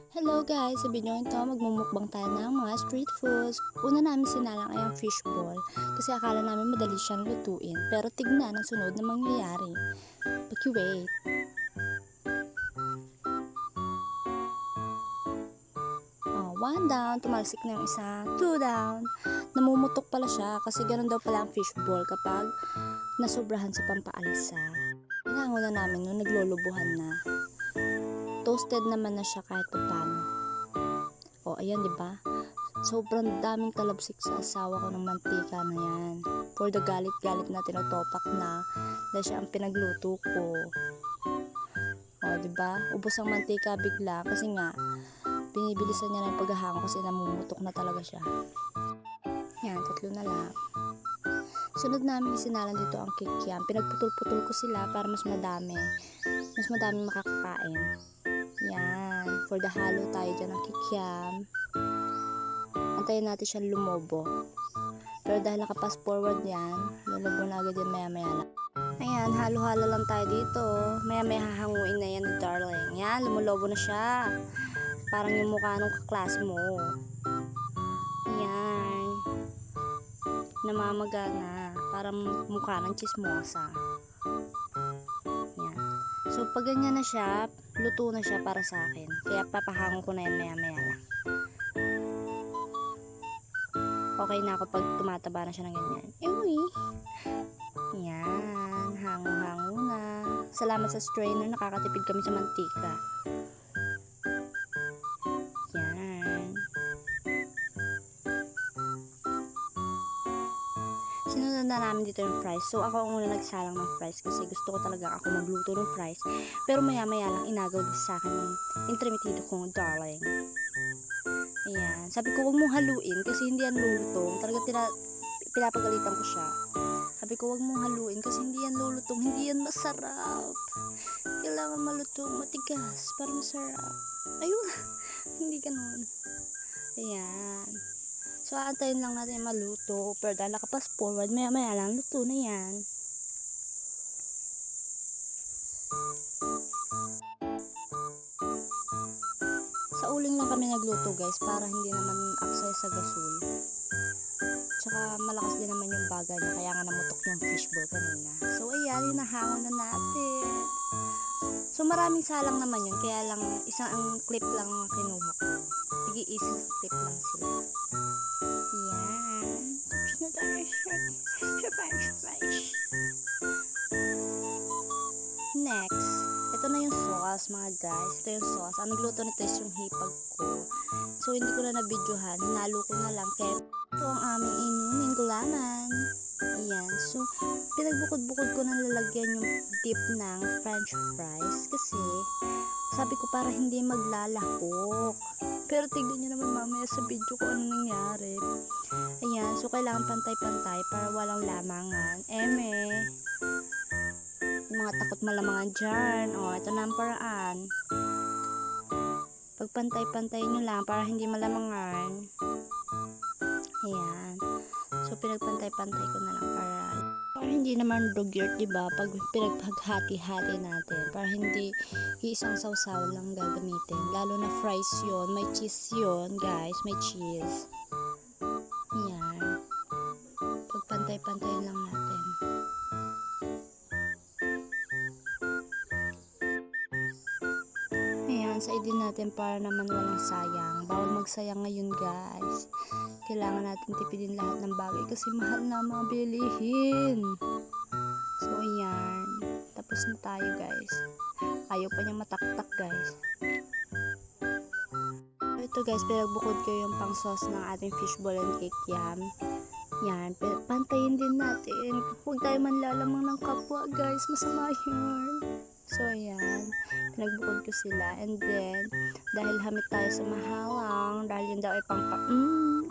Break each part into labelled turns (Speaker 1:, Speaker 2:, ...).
Speaker 1: Hello guys! Sa video ito, magmumukbang tayo ng mga street foods. Una namin sinalang ay ang fishball kasi akala namin madali siyang lutuin. Pero tignan ang sunod na mangyayari. Paki-wait. Oh, 1 down, tumalsik na yung isa. 2 down. Namumutok pala siya kasi ganun daw pala ang fishball kapag nasobrahan sa pampaalsa. Inangon na namin nung naglulubuhan na. Toasted naman na siya kahit paano. O, ayan, di ba? Sobrang daming talabsik sa asawa ko ng mantika na yan. For the galit-galit na tinotopak na dahil siya ang pinagluto ko. O, di ba? Ubos ang mantika bigla kasi nga binibilisan niya na yung paghahango kasi namumutok na talaga siya. Yan, 3 na lang. Sunod namin isinalan dito ang kikiam. Pinagputol-putol ko sila para mas madami. Mas madami makakakain. Yan. For the halo tayo dyan ng kikiam. Antayin natin siyang lumobo. Pero dahil naka-fast forward yan, lulubo na agad yan maya-maya lang. Ayan, halo-halo lang tayo dito. Maya-maya hahanguin na yan, darling. Yan, lumulobo na siya. Parang yung mukha nung kaklase mo. Yan. Namamaga na. Parang mukha ng chismosa. Yan. So, pag ganyan na siya, luto na siya para sa akin. Kaya papahango ko na yan maya-maya lang. Okay na ako pag tumataba na siya ng ganyan. Ewi! Yan. Hango-hango na. Salamat sa strainer, nakakatipid kami sa mantika. Yan. Sinunod na namin dito yung fries. So, ako ang muna nagsalang ng fries kasi gusto ko talaga ako magluto ng fries. Pero maya-maya lang inagaw din sa akin ng intermitido kong darling. Ayan. Sabi ko, huwag mong haluin kasi hindi yan lulutong. Talaga pinapagalitan ko siya. Sabi ko, huwag mong haluin kasi hindi yan lulutong. Hindi yan masarap. Kailangan malutong, matigas para masarap. Ayun. Hindi ganun. Ayan. So, aantayin lang natin maluto. Pero dahil naka-fast forward, maya-maya lang, luto na yan. Sa uling lang kami nagluto guys, para hindi naman aksaya sa gasol. Tsaka malakas din naman yung baga niya, kaya nga namutok yung fishball kanina. So, ayan, hinahangon na natin. So, maraming salang naman yun, kaya lang isang clip lang kinuha ko. Tigi-isang clip lang sila. Yan. Next, ito na yung sauce mga guys. Ito yung sauce. Ang nagluto nito is yung hipag ko. So, hindi ko na nabidyohan. Hinalo ko na lang. Kaya ito ang aming inumin gulaman. Ayan. So, pinagbukod-bukod ko na lalagyan yung dip ng french fries. Kasi, sabi ko para hindi maglalahok. Pero tignan nyo naman mamaya sa video ko ano nangyari. Ayan. So, kailangan pantay-pantay para walang lamangan. Mga takot malamangan dyan. O, ito na ang paraan. Pagpantay-pantay nyo lang para hindi malamangan. Ayan. So, pinagpantay-pantay ko na lang para hindi naman dugyot, diba? Pag pinaghati-hati natin. Para hindi isang sausaw lang gagamitin. Lalo na fries yon, may cheese yon, guys. May cheese. Ayan. Pagpantay-pantay lang natin. Side din natin para naman walang sayang. Bawal magsayang ngayon guys. Kailangan natin tipidin lahat ng bagay kasi mahal na mga bilihin. So ayan. Tapos na tayo guys. Ayaw pa niya mataktak guys. So, ito guys, pinagbukod ko yung pang sauce ng ating fishball and kikiam. Yan. Pantayin din natin. Huwag tayo manlalamang ng kapwa guys. Masama yun. So, ayan. Pinagbukod ko sila. And then, dahil hamit tayo sa mahalang, dahil yun daw ay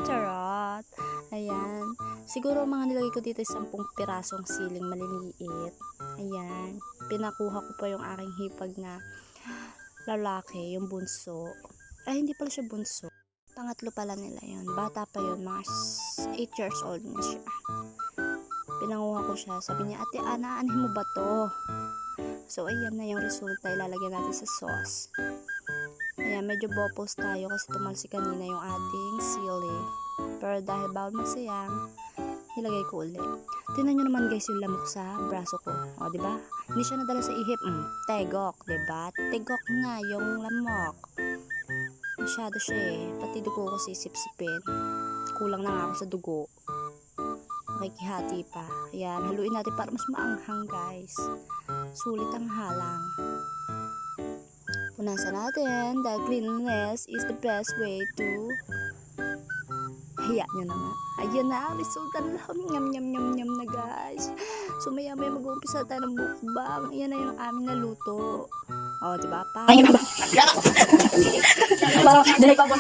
Speaker 1: charot. Ayan. Siguro mga nilagay ko dito 10 pirasong siling maliliit. Ayan. Pinakuha ko pa yung aking hipag na lalaki, yung bunso. Ay, hindi pala siya bunso. Pangatlo pala nila yun. Bata pa yun. Mga 8 years old na siya. Pinanguha ko siya. Sabi niya, ate, aanhin mo ba to? So, ayan na yung resulta. Ilalagyan natin sa sauce. Ayan, medyo bopos tayo kasi tumalsik kanina yung ating sili. Pero dahil bawal magsayang, nilagay ko ulit. Tingnan nyo naman guys yung lamok sa braso ko. O, diba? Hindi siya nadala sa ihip. Tegok, diba? Tegok na yung lamok. Masyado siya eh. Pati dugo ko sisip-sipin. Kulang na nga ako sa dugo. Makikihati pa. Ayan, haluin natin para mas maanghang guys. Sulit ang halang. Punasan natin dahil cleanliness is the best way to hayaan nyo na nga. Ayan na, resulta na lang. Nyam na guys. So maya mag-uumpisa tayo ng mukbang. Ayan na yung aming naluto. O, diba pa? Ay, ba? Parang, dali pa ba?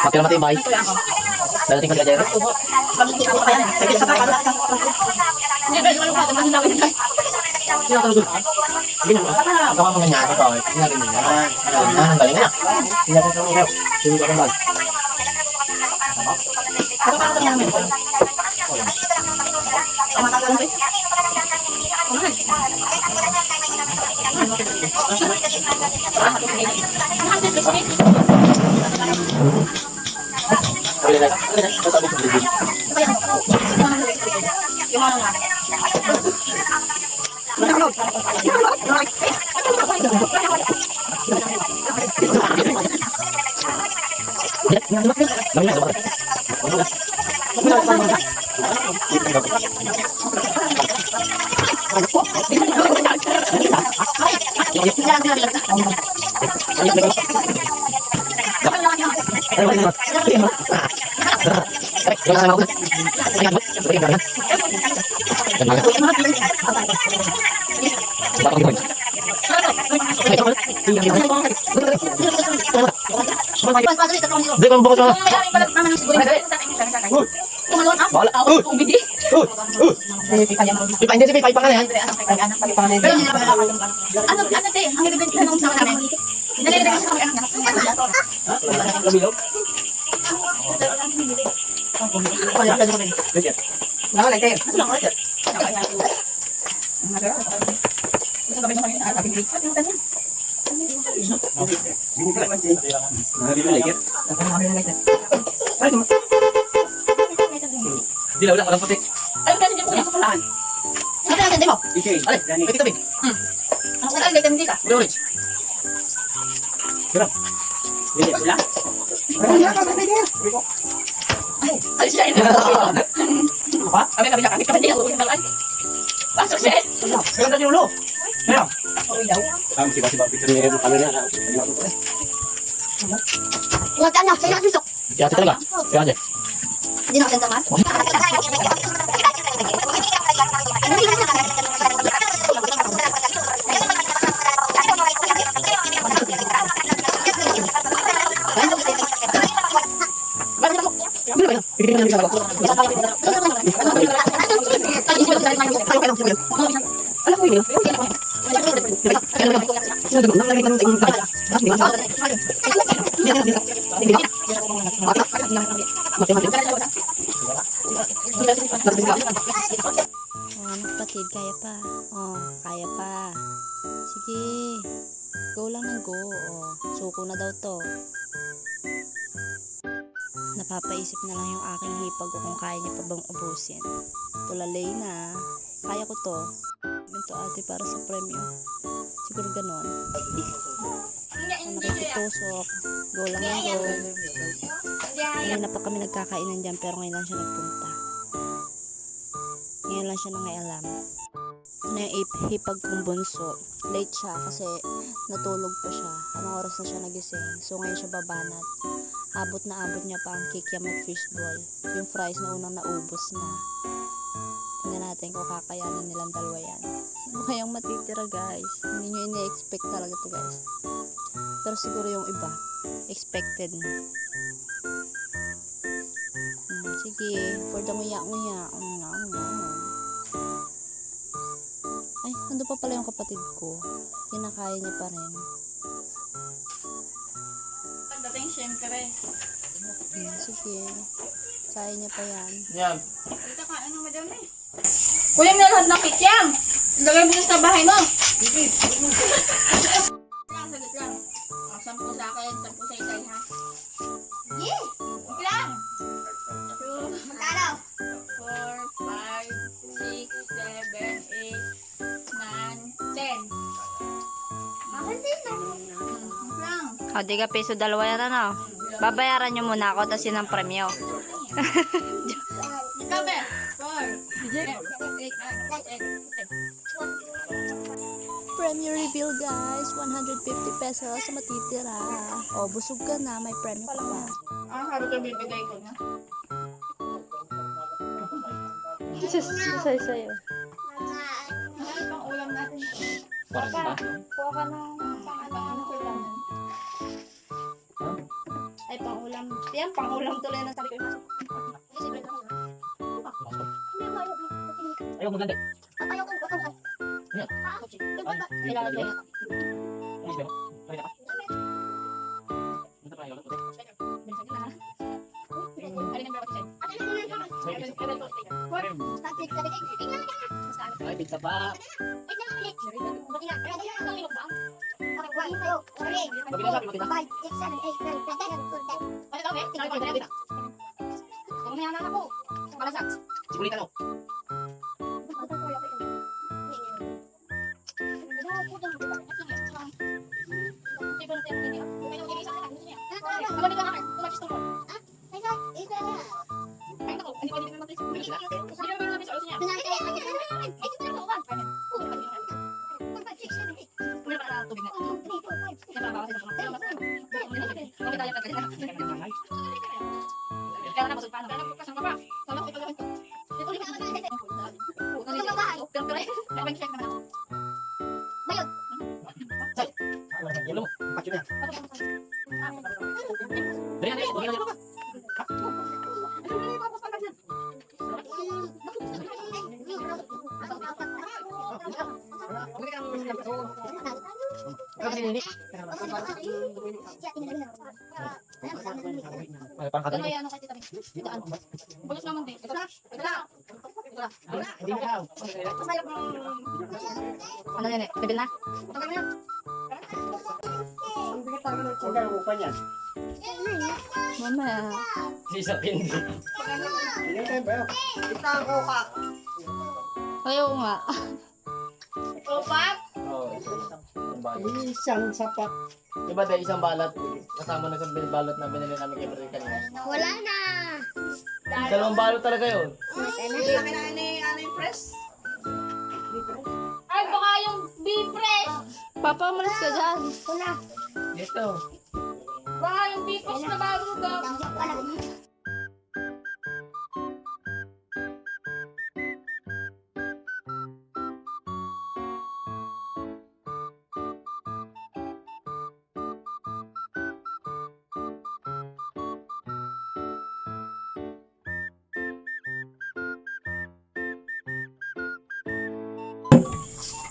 Speaker 2: Pati naman tayo bahay. Dalating ka kaya. Ako mga ganyan ito. Tingnan mo yan. Ang galing na. Tingnan mo yan. Tingnan mo yan. Hindi ko bukas na. Wala. Pipa hindi si pipa pa yan.
Speaker 3: Ano te, ang ibig ng sa namin. Nalilagay sa kami anak niya.
Speaker 2: Labilog. Di wala walang puti.
Speaker 3: Ay, kasi di ko sa kulaan. Ano ka natin mo?
Speaker 2: Ale, may tabi.
Speaker 3: Ano ka natin dito dito?
Speaker 2: Orange. Wala. Wala.
Speaker 3: Ay, Alis siya.
Speaker 2: Apa?
Speaker 3: Kami kami niya. Kami niya. Pasok siya.
Speaker 2: Ganda si ulo. Ayan.
Speaker 4: Siba-siba picture niya yung camera niya.
Speaker 3: Wag ka na. Saya susok.
Speaker 2: Si ate talaga. Si ate.
Speaker 3: Hindi na ako sentaman.
Speaker 1: Kapatid, kaya pa. Oh, kaya pa. Sige. Go lang ng go. Oh, suko na daw to. Napapaisip na lang yung aking hipag ko kung kaya niya pa bang ubusin. Tulalay na. Kaya ko to. Ito ate para sa premyo. Siguro ganon. Kung nakikitusok, go lang ng go. Ngayon na pa kami nagkakainan dyan pero ngayon lang siya nagpunta. Ngayon lang siya nangialam. Ano yung hipag kong bunso. Late siya kasi natulog pa siya. Anong oras na siya nagising. So ngayon siya babanat. Abot na abot niya pa ang kikiam at fishball. Yung fries na unang naubos na. Tingnan natin kung kakayanin nilang dalawa yan. Ano kayang matitira guys? Hindi nyo ini-expect talaga to guys. Pero siguro yung iba, expected na. Sige, for the nguya-nguya. Ay, nandun pa pala yung kapatid ko. Kinakaya niya pa rin.
Speaker 3: Pagdating siyempre.
Speaker 1: Sige, kaya niya pa yan.
Speaker 2: Yan.
Speaker 3: Ito ka, ano madami? Kunin mo na lahat ng kikyam. Lagay mo na sa bahay mo. Saglit lang. 10 sa akin, 10 sa isay ha. Yeah! Wait lang. 2, 4, 5, 6, 7, 8, 9, 10. Bakit din na? Wait lang.
Speaker 1: O, di ka piso dalawa yan ano. Babayaran niyo muna ako, tas yun ang premyo.
Speaker 3: Ikaw, Beth. 4, 8, 8, 8.
Speaker 1: Premyo reveal guys, 150 pesos sa matitira. O, busog ka na, may premyo ka pa.
Speaker 3: Ang harap yung bibigay ko na.
Speaker 1: Say sa'yo.
Speaker 3: Ano pang ulam natin?
Speaker 2: Para ba?
Speaker 3: Kuha ka ng ulam.
Speaker 1: Ay, pang-ulam. Yan, pang-ulam tuloy na sabi ko.
Speaker 2: Ayaw mo ganda.
Speaker 3: Ayaw ko.
Speaker 2: Yan.
Speaker 3: Kailangan ko yan.
Speaker 2: Alis ka ba? Kaya ka? Punta pa, ayaw lang. Ay, pizza pa. Sigulitan mo. Ulo mo. Pakyo na yan. Dali na, dali na. Ay, parang
Speaker 3: Ano
Speaker 2: kadali.
Speaker 3: yan? Ano kayo titabi? Dito ano? Bulos naman din. Ito na. Ito na. Ito na.
Speaker 2: Hindi na daw.
Speaker 3: Ano yan eh? Bibili na? Tagal na.
Speaker 1: Mamaya.
Speaker 2: Isa pindi.
Speaker 1: Ayaw nga.
Speaker 3: Opat?
Speaker 2: Oo.
Speaker 4: Isang sapat.
Speaker 2: Diba dahil isang balat, kasama na sa balot na binili namin kay Marie kanina.
Speaker 3: Wala na.
Speaker 2: Dalawang balo talaga yun.
Speaker 3: Ay, baka yung B-Fresh.
Speaker 1: Papa, malis ka dyan.
Speaker 2: Dito.
Speaker 3: Baka yung B-Fresh na bago daw.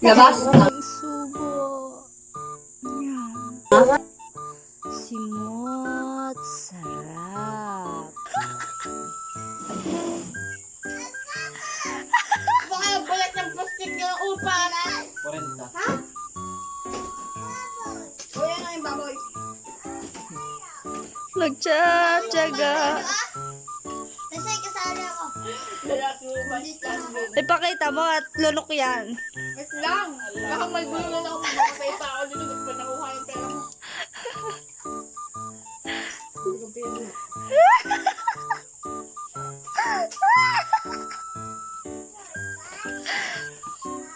Speaker 1: Labas. Subo. Yan. Simot. Sarap.
Speaker 3: Baka yung bulat ng plastic yung upa.
Speaker 2: 40.
Speaker 3: Kuya na yung baboy.
Speaker 1: Nagtsatsaga.
Speaker 3: Nasa'y kasali ako. Lalaki mo basta.
Speaker 1: Ipakita mo at lunok yan.
Speaker 3: Wait lang. Baka may gulo na ako. Magpapay pa ako dito. Ba't pa nakuha yung pera mo?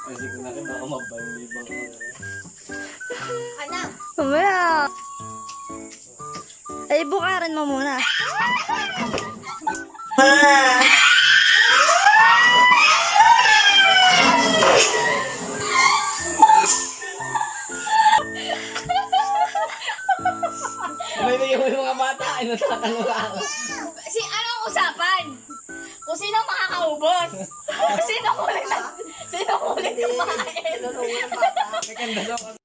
Speaker 2: Kasi kung natin baka mabalibang ko.
Speaker 3: Anak.
Speaker 1: Mamaya. Ay, bukarin mo muna.
Speaker 2: May mga bata. Ay, natatangulaan.
Speaker 3: Anong usapan? Kung sino makakaubos. Sino kulit kumain.
Speaker 2: May kanda daw.